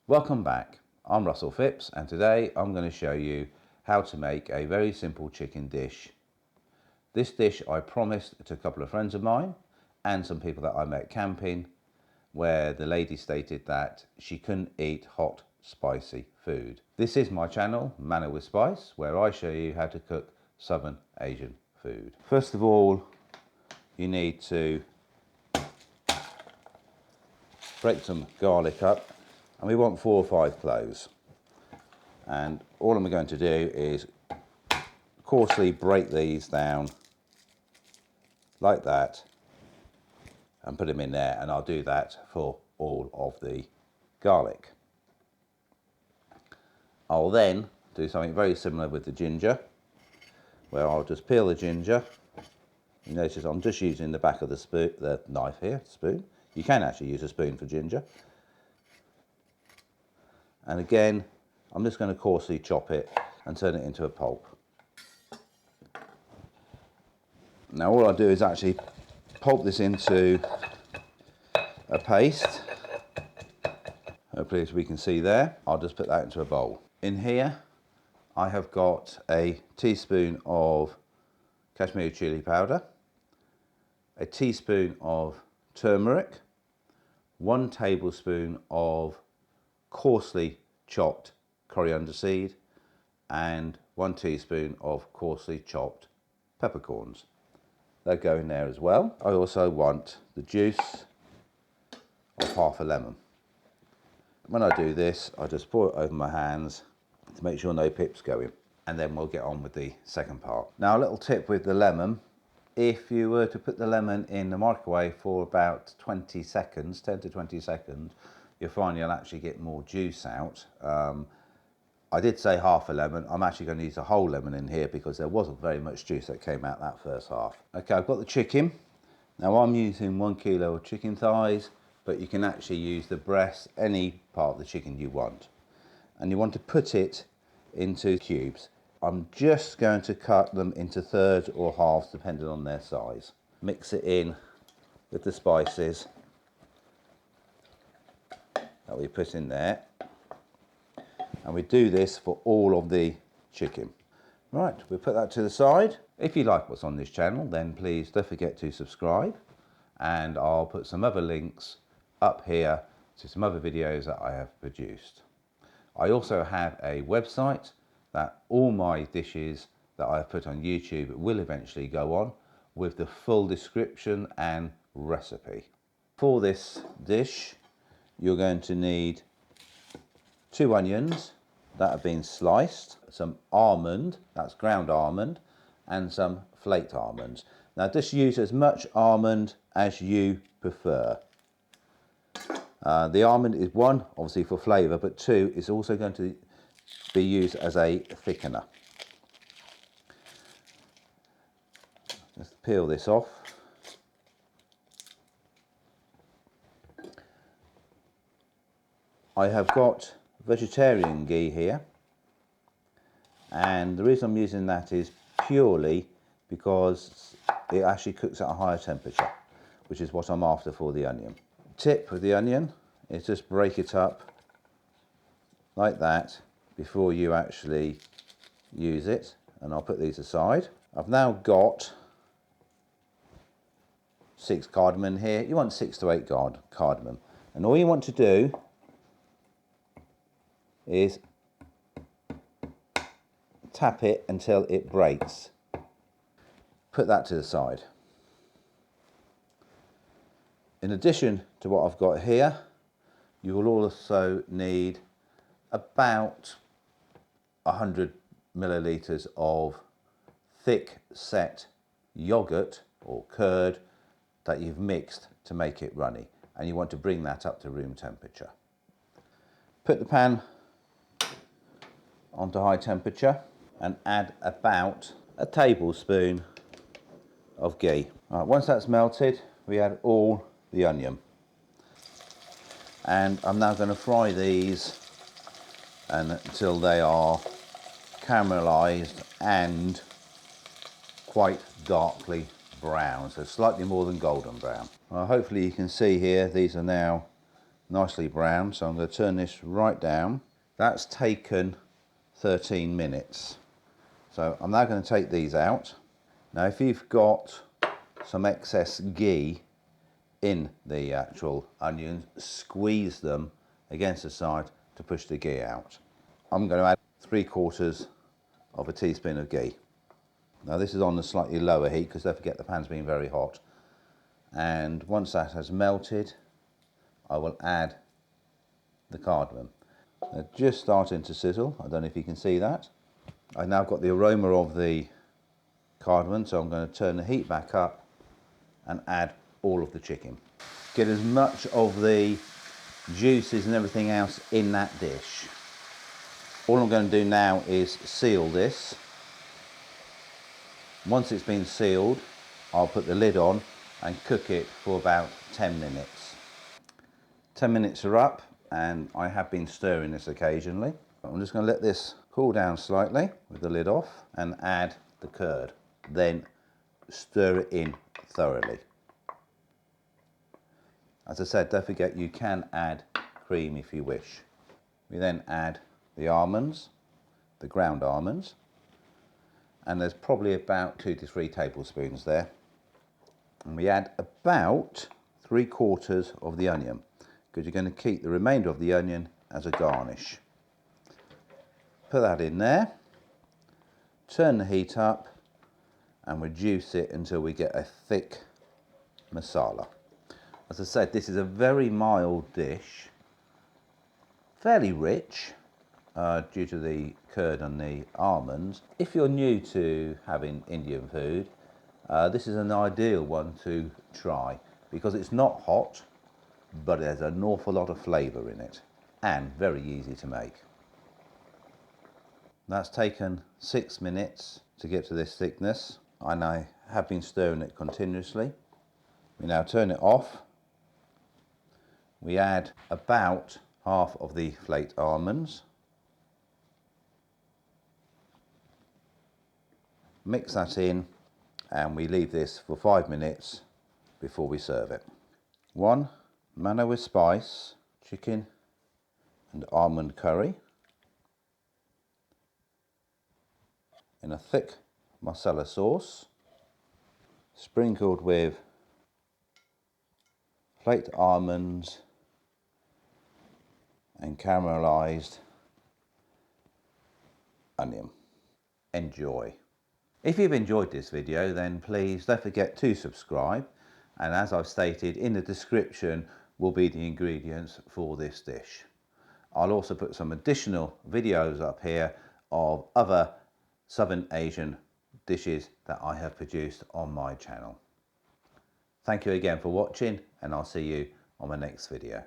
Welcome back. I'm Russell Phipps and today I'm going to show you how to make a very simple chicken dish. This dish I promised to a couple of friends of mine and some people that I met camping, where the lady stated that she couldn't eat hot, spicy food. This is my channel, Manna with Spice, where I show you how to cook Southern Asian food. First of all, you need to break some garlic up, and we want 4 or 5 cloves. And all I'm going to do is coarsely break these down like that and put them in there, and I'll do that for all of the garlic. I'll then do something very similar with the ginger, where I'll just peel the ginger. You notice I'm just using the back of the spoon, the knife here, spoon. You can actually use a spoon for ginger. And again, I'm just going to coarsely chop it and turn it into a pulp. Now all I do is actually pulp this into a paste. Hopefully, as we can see there, I'll just put that into a bowl. In here, I have got a teaspoon of Kashmiri chili powder, a teaspoon of turmeric, 1 tablespoon of coarsely chopped coriander seed, and 1 teaspoon of coarsely chopped peppercorns. They'll go in there as well. I also want the juice of half a lemon. When I do this, I just pour it over my hands to make sure no pips go in, and then we'll get on with the second part. Now, a little tip with the lemon: if you were to put the lemon in the microwave for about 20 seconds, 10 to 20 seconds, you'll find you'll actually get more juice out. I did say half a lemon. I'm actually going to use a whole lemon in here because there wasn't very much juice that came out that first half. Okay, I've got the chicken. Now I'm using 1 kilo of chicken thighs, but you can actually use the breast, any part of the chicken you want. And you want to put it into cubes. I'm just going to cut them into thirds or halves depending on their size. Mix it in with the spices that we put in there. And we do this for all of the chicken. Right, we'll put that to the side. If you like what's on this channel, then please don't forget to subscribe. And I'll put some other links up here to some other videos that I have produced. I also have a website that all my dishes that I've put on YouTube will eventually go on, with the full description and recipe. For this dish, you're going to need 2 onions that have been sliced, some almond, that's ground almond, and some flaked almonds. Now just use as much almond as you prefer. The almond is 1, obviously for flavour, but 2 is also going to be used as a thickener. Let's peel this off. I have got vegetarian ghee here, and the reason I'm using that is purely because it actually cooks at a higher temperature, which is what I'm after for the onion. Tip with the onion is just break it up like that before you actually use it, and I'll put these aside. I've now got 6 cardamom here. You want 6 to 8 cardamom, and all you want to do is tap it until it breaks. Put that to the side. In addition to what I've got here, you will also need about 100 millilitres of thick set yogurt or curd that you've mixed to make it runny, and you want to bring that up to room temperature. Put the pan onto high temperature and add about a tablespoon of ghee. Right, once that's melted, we add all the onion, and I'm now going to fry these until they are caramelized and quite darkly brown, so slightly more than golden brown. Well, hopefully you can see here, these are now nicely brown, so I'm going to turn this right down. That's taken 13 minutes. So I'm now going to take these out. Now if you've got some excess ghee in the actual onions, squeeze them against the side to push the ghee out. I'm going to add 3/4 of a teaspoon of ghee. Now this is on a slightly lower heat because don't forget the pan's been very hot. And once that has melted, I will add the cardamom. They're just starting to sizzle. I don't know if you can see that. I've now got the aroma of the cardamom, so I'm going to turn the heat back up and add all of the chicken. Get as much of the juices and everything else in that dish. All I'm going to do now is seal this. Once it's been sealed, I'll put the lid on and cook it for about 10 minutes. 10 minutes are up and I have been stirring this occasionally. I'm just going to let this cool down slightly with the lid off and add the curd. Then stir it in thoroughly. As I said, don't forget you can add cream if you wish. We then add the almonds, the ground almonds, and there's probably about 2 to 3 tablespoons there. And we add about 3/4 of the onion, because you're going to keep the remainder of the onion as a garnish. Put that in there, turn the heat up and reduce it until we get a thick masala. As I said, this is a very mild dish, fairly rich due to the curd and the almonds. If you're new to having Indian food, this is an ideal one to try because it's not hot, but there's an awful lot of flavour in it and very easy to make. That's taken 6 minutes to get to this thickness and I have been stirring it continuously. We now turn it off. We add about half of the flaked almonds. Mix that in and we leave this for 5 minutes before we serve it. 1 Manna with spice, chicken and almond curry in a thick masala sauce, sprinkled with flaked almonds and caramelized onion. Enjoy. If you've enjoyed this video, then please don't forget to subscribe, and as I've stated in the description will be the ingredients for this dish. I'll also put some additional videos up here of other Southern Asian dishes that I have produced on my channel. Thank you again for watching and I'll see you on my next video.